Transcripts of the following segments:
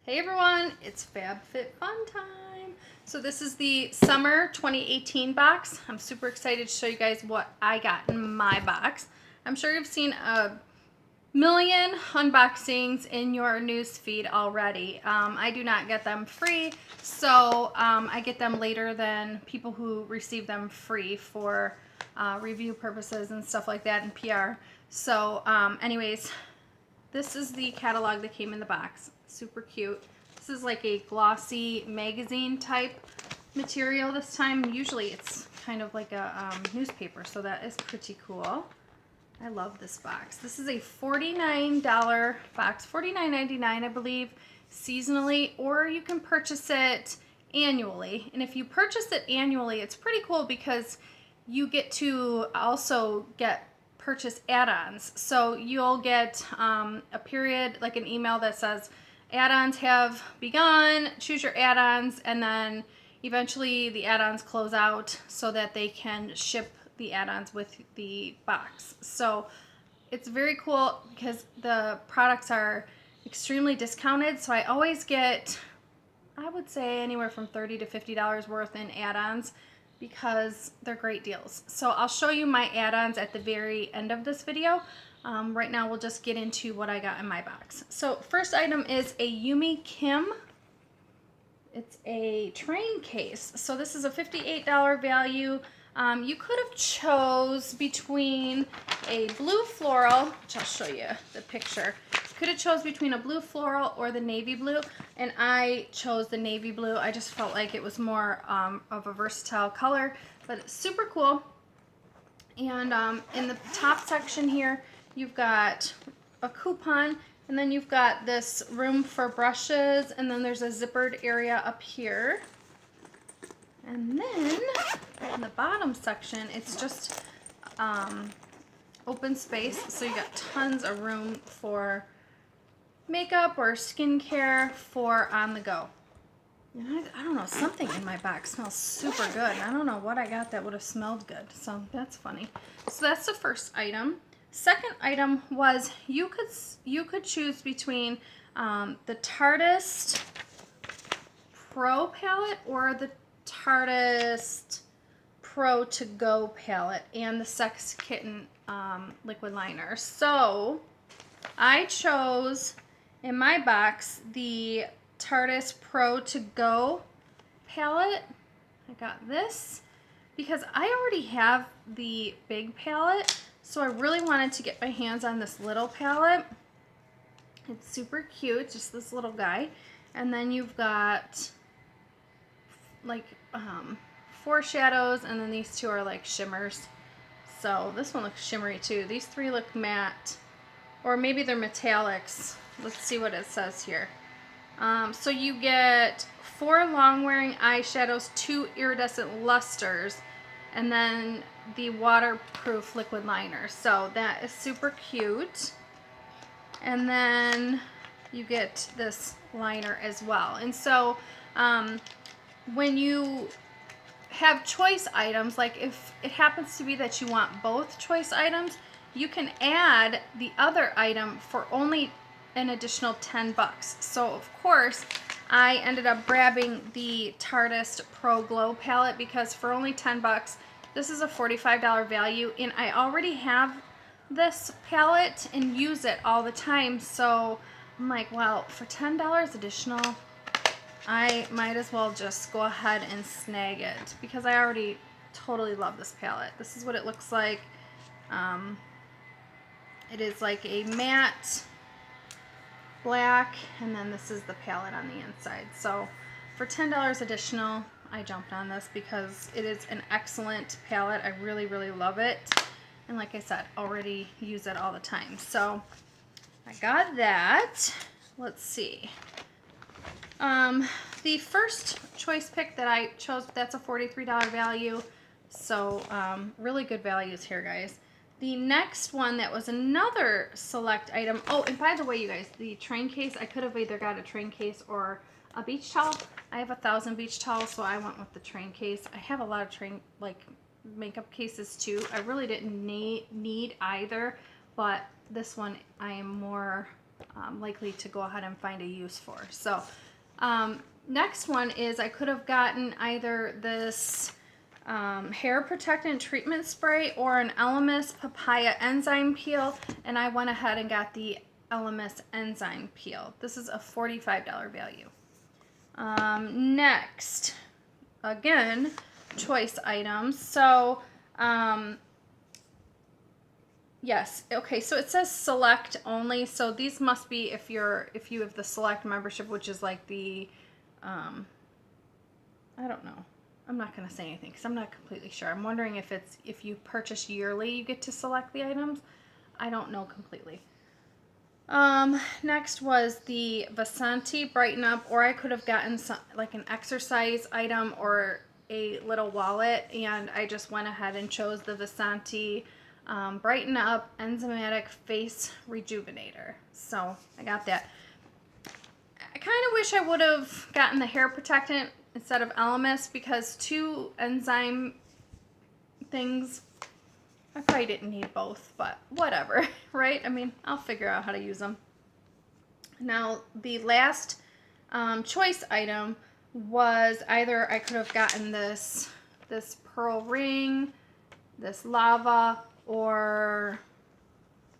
Hey everyone, it's FabFitFun time. So this is the summer 2018 box. I'm super excited to show you guys what I got in my box. I'm sure you've seen a million unboxings in your news feed already. I do not get them free, so I get them later than people who receive them free for review purposes and stuff like that and PR. So anyways, this is the catalog that came in the box. Super cute. This is like a glossy magazine type material this time. Usually it's kind of like a newspaper, so that is pretty cool. I love this box. This is a $49 box, $49.99 I believe, seasonally, or you can purchase it annually. And if you purchase it annually, it's pretty cool because you get to also get purchase add-ons. So you'll get a period, like an email that says add-ons have begun, choose your add-ons, and then eventually the add-ons close out so that they can ship the add-ons with the box. So it's very cool because the products are extremely discounted. So I always get, I would say, anywhere from $30 to $50 worth in add-ons because they're great deals. So I'll show you my add-ons at the very end of this video. Right now we'll just get into what I got in my box. So first item is a Yumi Kim. It's a train case. So this is a $58 value. You could have chose between a blue floral, which I'll show you the picture. Could have chose between a blue floral or the navy blue, and I chose the navy blue. I just felt like it was more of a versatile color, but it's super cool. And in the top section here, you've got a coupon, and then you've got this room for brushes, and then there's a zippered area up here. And then in the bottom section, it's just open space, so you got tons of room for makeup or skincare for on the go. And I don't know, something in my box smells super good. I don't know what I got that would have smelled good, so that's funny. So that's the first item. Second item was you could choose between the Tartist Pro palette or the Tartist Pro To Go palette and the Sex Kitten liquid liner. So I chose in my box the Tartist Pro To Go palette. I got this because I already have the big palette, so I really wanted to get my hands on this little palette. It's super cute, just this little guy. And then you've got like 4 shadows, and then these 2 are like shimmers. So this one looks shimmery too. These 3 look matte, or maybe they're metallics. Let's see what it says here. So you get 4 long wearing eyeshadows, 2 iridescent lusters, and then the waterproof liquid liner. So that is super cute. And then you get this liner as well. And so when you have choice items, like if it happens to be that you want both choice items, you can add the other item for only an additional 10 bucks. So of course I ended up grabbing the Tartist Pro Glow palette because for only 10 bucks, this is a $45 value, and I already have this palette and use it all the time. So I'm like, well, for $10 additional, I might as well just go ahead and snag it because I already totally love this palette. This is what it looks like. It is like a matte black, and then this is the palette on the inside. So for $10 additional, I jumped on this because it is an excellent palette. I really, really love it. And like I said, already use it all the time. So I got that. Let's see. The first choice pick that I chose, that's a $43 value. So really good values here, guys. The next one that was another select item. Oh, and by the way, you guys, the train case, I could have either got a train case or a beach towel. I have 1,000 beach towels, so I went with the train case. I have a lot of train, like, makeup cases too. I really didn't need either, but this one I am more likely to go ahead and find a use for. So next one is I could have gotten either this hair protectant treatment spray or an Elemis papaya enzyme peel, and I went ahead and got the Elemis enzyme peel. This is a $45 value. Next, again, choice items. So yes, okay, so it says select only, so these must be if you have the select membership, which is like the I don't know. I'm not going to say anything because I'm not completely sure. I'm wondering if you purchase yearly, you get to select the items. I don't know completely. Next was the Vasanti Brighten Up, or I could have gotten some, like an exercise item or a little wallet, and I just went ahead and chose the Vasanti Brighten Up Enzymatic Face Rejuvenator. So I got that. I kind of wish I would have gotten the hair protectant instead of Elemis, because 2 enzyme things, I probably didn't need both, but whatever, right? I mean, I'll figure out how to use them. Now, the last choice item was either I could have gotten this pearl ring, this lava, or,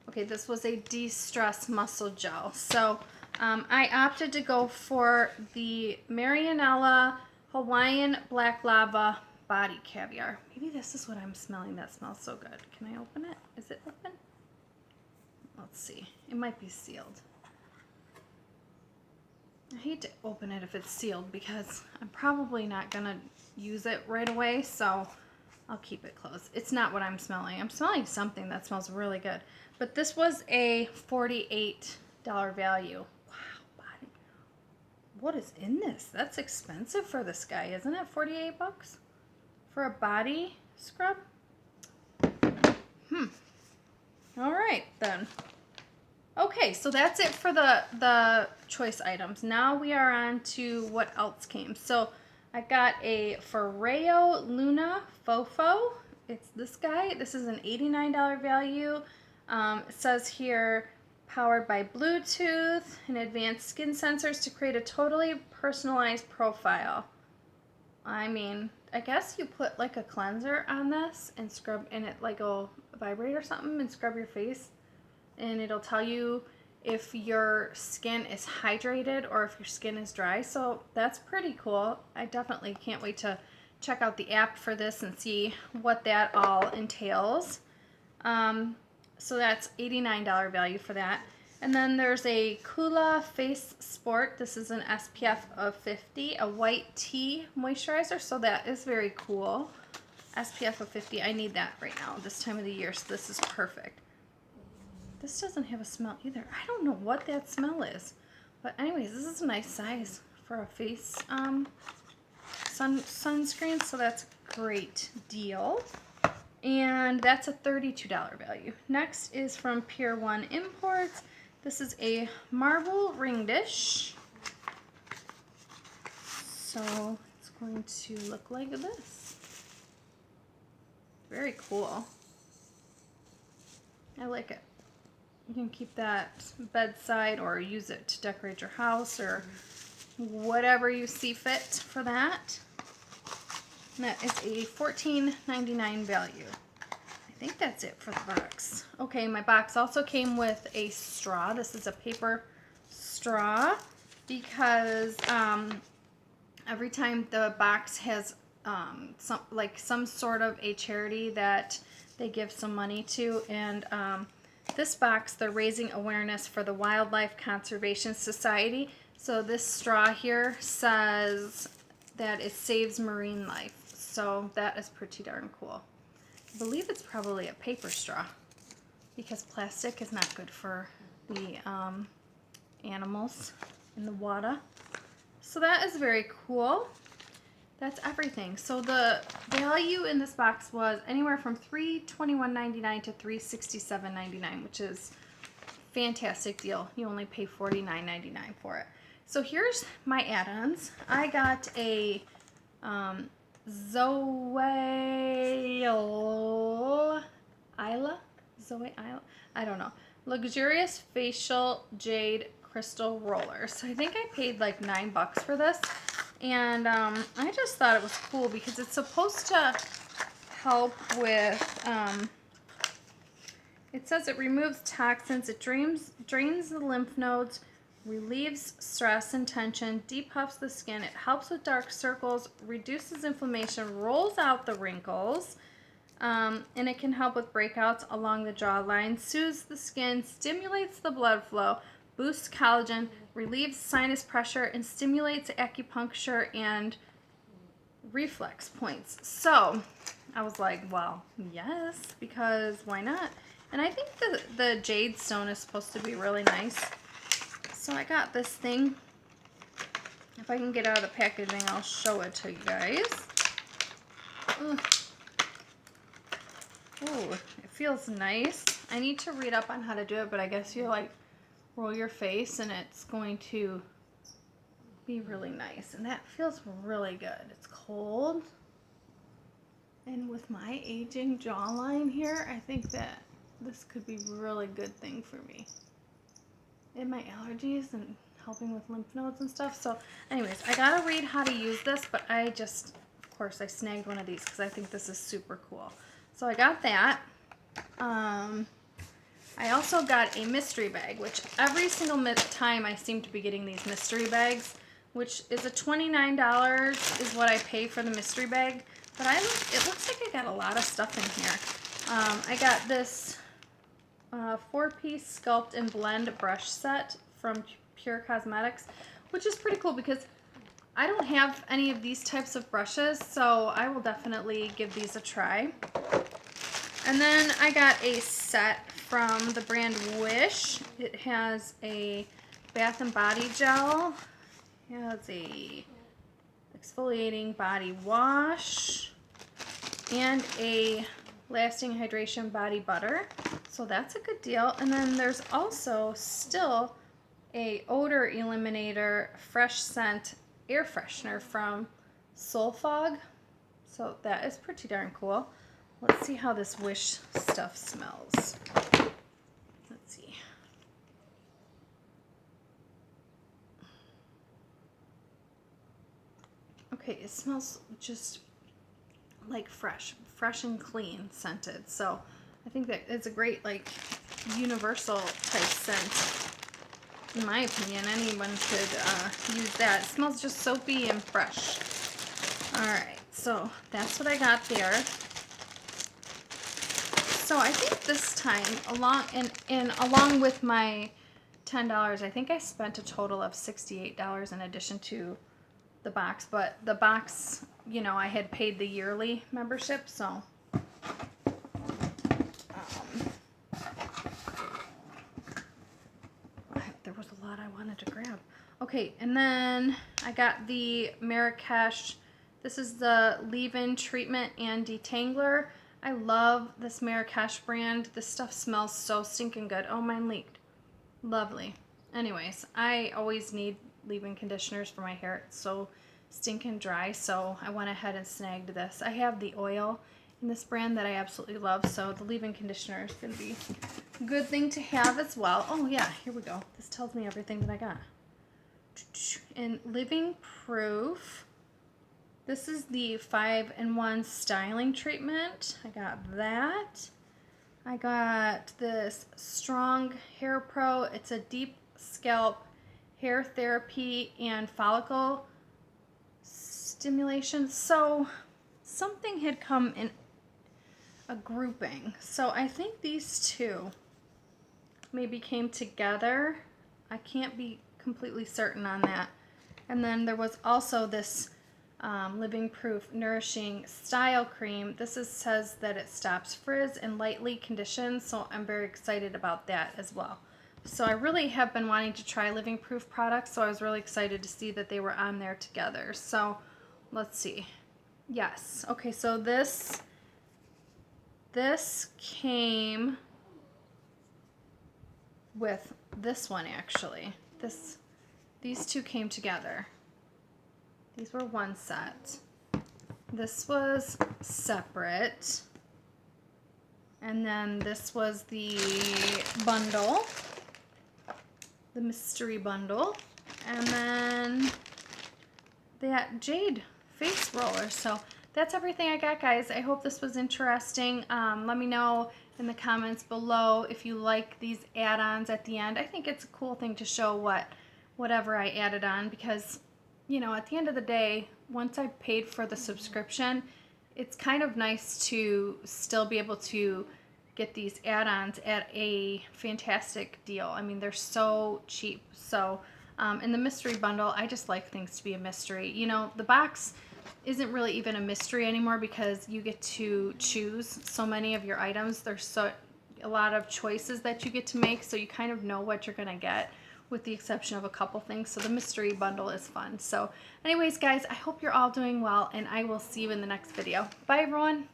okay, this was a de-stress muscle gel. So I opted to go for the Marianella Hawaiian Black Lava Body Caviar. Maybe this is what I'm smelling that smells so good. Can I open it? Is it open? Let's see. It might be sealed. I hate to open it if it's sealed because I'm probably not going to use it right away, so I'll keep it closed. It's not what I'm smelling. I'm smelling something that smells really good. But this was a $48 value. What is in this? That's expensive for this guy, isn't it? 48 bucks for a body scrub? All right, then. Okay, so that's it for the choice items. Now we are on to what else came. So I got a Foreo Luna Fofo. It's this guy. This is an $89 value. It says here, powered by Bluetooth and advanced skin sensors to create a totally personalized profile. I mean, I guess you put like a cleanser on this and scrub, and it like will vibrate or something and scrub your face, and it'll tell you if your skin is hydrated or if your skin is dry. So that's pretty cool. I definitely can't wait to check out the app for this and see what that all entails. So that's $89 value for that. And then there's a Kula Face Sport. This is an SPF of 50, a white tea moisturizer. So that is very cool. SPF of 50. I need that right now, this time of the year. So this is perfect. This doesn't have a smell either. I don't know what that smell is. But anyways, this is a nice size for a face sunscreen. So that's a great deal. And that's a $32 value. Next is from Pier 1 Imports. This is a marble ring dish. So it's going to look like this. Very cool. I like it. You can keep that bedside or use it to decorate your house or whatever you see fit for that. And that is a $14.99 value. I think that's it for the box. Okay, my box also came with a straw. This is a paper straw because every time the box has some sort of a charity that they give some money to, and this box, they're raising awareness for the Wildlife Conservation Society. So this straw here says that it saves marine life. So that is pretty darn cool. I believe it's probably a paper straw because plastic is not good for the animals in the water. So that is very cool. That's everything. So the value in this box was anywhere from $321.99 to $367.99, which is a fantastic deal. You only pay $49.99 for it. So here's my add-ons. I got a Zoe Isla, I don't know, Luxurious Facial Jade Crystal Roller. So I think I paid like $9 for this. And I just thought it was cool because it's supposed to help with, it says it removes toxins, it drains the lymph nodes, relieves stress and tension, depuffs the skin, it helps with dark circles, reduces inflammation, rolls out the wrinkles, and it can help with breakouts along the jawline, soothes the skin, stimulates the blood flow, boosts collagen, relieves sinus pressure, and stimulates acupuncture and reflex points. So I was like, well, yes, because why not? And I think the jade stone is supposed to be really nice. So I got this thing. If I can get out of the packaging, I'll show it to you guys. Ugh. Ooh, it feels nice. I need to read up on how to do it, but I guess you like roll your face and it's going to be really nice. And that feels really good. It's cold. And with my aging jawline here, I think that this could be a really good thing for me. And my allergies and helping with lymph nodes and stuff. So anyways, I gotta read how to use this, but I just, of course, I snagged one of these because I think this is super cool. So I got that. I also got a mystery bag, which every single time I seem to be getting these mystery bags, which is a $29 is what I pay for the mystery bag. But it looks like I got a lot of stuff in here. I got this 4-piece sculpt and blend brush set from Pure Cosmetics, which is pretty cool because I don't have any of these types of brushes, so I will definitely give these a try. And then I got a set from the brand Wish. It has a bath and body gel. It has a exfoliating body wash and a lasting hydration body butter. So that's a good deal. And then there's also still a odor eliminator fresh scent air freshener from Soul Fog. So that is pretty darn cool. Let's see how this Wish stuff smells. Let's see. Okay, it smells just like fresh and clean scented. So I think that it's a great like universal type scent. In my opinion, anyone could use that. It smells just soapy and fresh. Alright, so that's what I got there. So I think this time, along with my $10, I think I spent a total of $68 in addition to the box. But the box, you know, I had paid the yearly membership, so there was a lot I wanted to grab. Okay, and then I got the Marrakesh. This is the leave-in treatment and detangler. I love this Marrakesh brand. This stuff smells so stinking good. Oh, mine leaked. Lovely. Anyways, I always need leave-in conditioners for my hair. It's so stinking dry, so I went ahead and snagged this. I have the oil in this brand that I absolutely love, so the leave-in conditioner is going to be a good thing to have as well. Oh, yeah, here we go. This tells me everything that I got. And Living Proof. This is the 5-in-1 styling treatment. I got that. I got this Strong Hair Pro. It's a deep scalp hair therapy and follicle stimulation. So something had come in a grouping. So I think these two maybe came together. I can't be completely certain on that. And then there was also this Living Proof Nourishing Style Cream. This says that it stops frizz and lightly conditions, so I'm very excited about that as well. So I really have been wanting to try Living Proof products, so I was really excited to see that they were on there together. So let's see. Yes. Okay, so this came with this one actually. These two came together. These were one set. This was separate. And then this was the bundle, the mystery bundle. And then that jade face roller. So that's everything I got, guys. I hope this was interesting. Let me know in the comments below if you like these add-ons at the end. I think it's a cool thing to show whatever I added on, because, you know, at the end of the day, once I paid for the subscription, it's kind of nice to still be able to get these add-ons at a fantastic deal. I mean, they're so cheap. So in the mystery bundle, I just like things to be a mystery. You know, the box isn't really even a mystery anymore because you get to choose so many of your items. There's a lot of choices that you get to make, so you kind of know what you're gonna get, with the exception of a couple things. So the mystery bundle is fun. So anyways, guys, I hope you're all doing well, and I will see you in the next video. Bye, everyone.